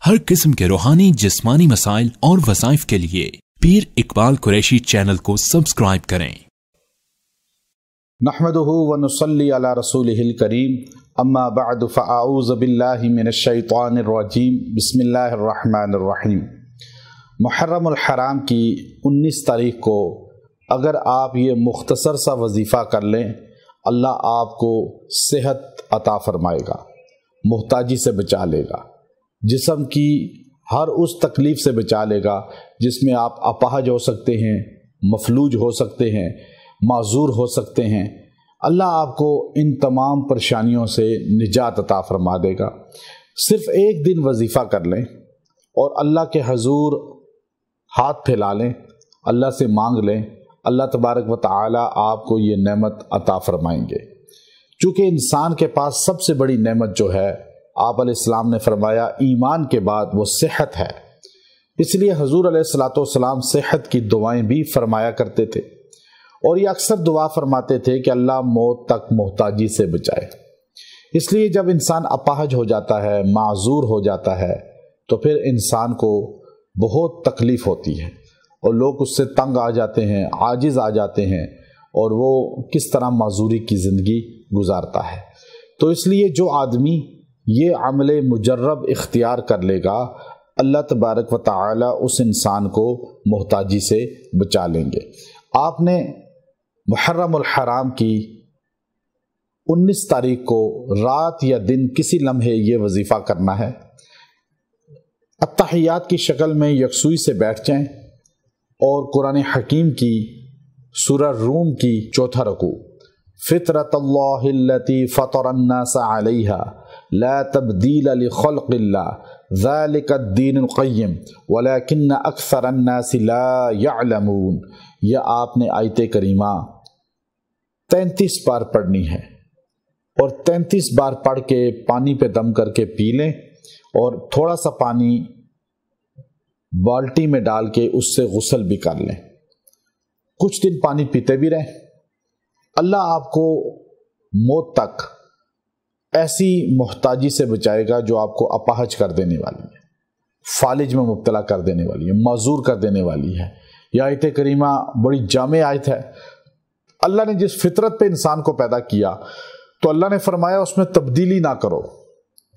हर किस्म के रूहानी जिस्मानी मसाइल और वज़ाइफ के लिए पीर इकबाल कुरैशी चैनल को सब्सक्राइब करें। नहमदुहु व नुसल्ली अला रसूलिहिल करीम, अम्मा बअद फ़अऊज़ु बिल्लाहि मिनश शैतानिर रजीम, बिस्मिल्लाहिर रहमानिर रहीम। मुहर्रमुल हराम की 19 तारीख को अगर आप ये मुख्तसर सा वजीफ़ा कर लें, अल्लाह आपको सेहत अता फरमाएगा, मुहताजी से बचा लेगा, जिस्म की हर उस तकलीफ़ से बचा लेगा जिसमें आप अपाहज हो सकते हैं, मफलूज हो सकते हैं, माजूर हो सकते हैं। अल्लाह आपको इन तमाम परेशानियों से निजात अता फरमा देगा। सिर्फ़ एक दिन वजीफ़ा कर लें और अल्लाह के हजूर हाथ फैला लें, अल्लाह से मांग लें, अल्लाह तबारक व तआला आपको ये नेमत अता फरमाएंगे। चूँकि इंसान के पास सबसे बड़ी नेमत जो है, आप अलैहिस्सलाम ने फरमाया ईमान के बाद वो सेहत है, इसलिए हुज़ूर अलैहिस्सलाम सेहत की दुआएं भी फरमाया करते थे और ये अक्सर दुआ फरमाते थे कि अल्लाह मौत तक मोहताजी से बचाए। इसलिए जब इंसान अपाहज हो जाता है, माजूर हो जाता है, तो फिर इंसान को बहुत तकलीफ़ होती है और लोग उससे तंग आ जाते हैं, आजिज़ आ जाते हैं और वो किस तरह माजूरी की ज़िंदगी गुजारता है। तो इसलिए जो आदमी ये अमले मुजर्रब इख्तियार कर लेगा, अल्लाह तबारक व तआला उस इंसान को मोहताजी से बचा लेंगे। आपने मुहर्रमुल हराम की 19 तारीख को रात या दिन किसी लम्हे ये वजीफ़ा करना है। अत्तहियात की शक्ल में यकसुई से बैठ जाएं और कुरान हकीम की सूरह रूम की 4था रुकू, फितरतल्लाहिल्लती फतरन्नास अलैहा ला तब्दील लिखल्क़िल्लाह ज़ालिकद्दीनुल क़य्यिम वलाकिन्न अक्सरन्नासि ला यअलमून। यह आपने आयत करीमा 33 बार पढ़नी है और 33 बार पढ़ के पानी पे दम करके पी लें और थोड़ा सा पानी बाल्टी में डाल के उससे गुस्ल भी कर लें। कुछ दिन पानी पीते भी रहें। अल्लाह आपको मौत तक ऐसी मोहताजी से बचाएगा जो आपको अपाहज कर देने वाली है, फालिज में मुब्तला कर देने वाली है, माजूर कर देने वाली है। यह आयत करीमा बड़ी जामे आयत है। अल्लाह ने जिस फितरत पे इंसान को पैदा किया तो अल्लाह ने फरमाया उसमें तब्दीली ना करो।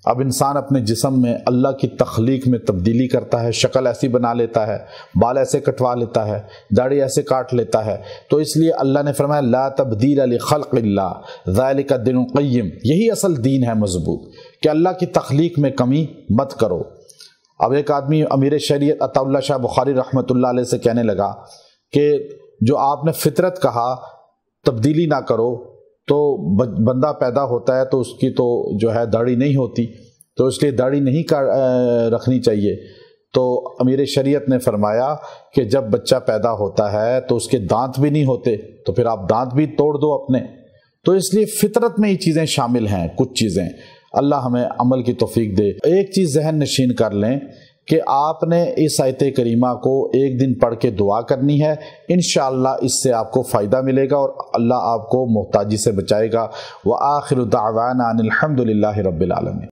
अब इंसान अपने जिस्म में अल्लाह की तख्लीक में तब्दीली करता है, शक्ल ऐसी बना लेता है, बाल ऐसे कटवा लेता है, दाढ़ी ऐसे काट लेता है। तो इसलिए अल्लाह ने फरमाया ला तब्दील लिखल्क़िल्लाह ज़ालिकद्दीनुल क़य्यिम। यही असल दीन है मजबूत, कि अल्लाह की तख्लीक में कमी मत करो। अब एक आदमी अमीर शरीयत अताउल्लाह शाह बुखारी रहमतुल्लाह अलैह से कहने लगा कि जो आपने फितरत कहा तब्दीली ना करो, तो बंदा पैदा होता है तो उसकी तो जो है दाढ़ी नहीं होती, तो इसलिए दाढ़ी नहीं रखनी चाहिए। तो अमीर शरीयत ने फरमाया कि जब बच्चा पैदा होता है तो उसके दांत भी नहीं होते, तो फिर आप दांत भी तोड़ दो अपने। तो इसलिए फितरत में ये चीज़ें शामिल हैं, कुछ चीज़ें। अल्लाह हमें अमल की तौफीक दे। एक चीज़ जहन नशीन कर लें कि आपने इस आयत करीमा को एक दिन पढ़ के दुआ करनी है। इंशाअल्लाह इससे आपको फ़ायदा मिलेगा और अल्लाह आपको मोहताजी से बचाएगा। व आखिरु दावाना अनिल हम्दुलिल्लाहि रब्बिल आलमीन।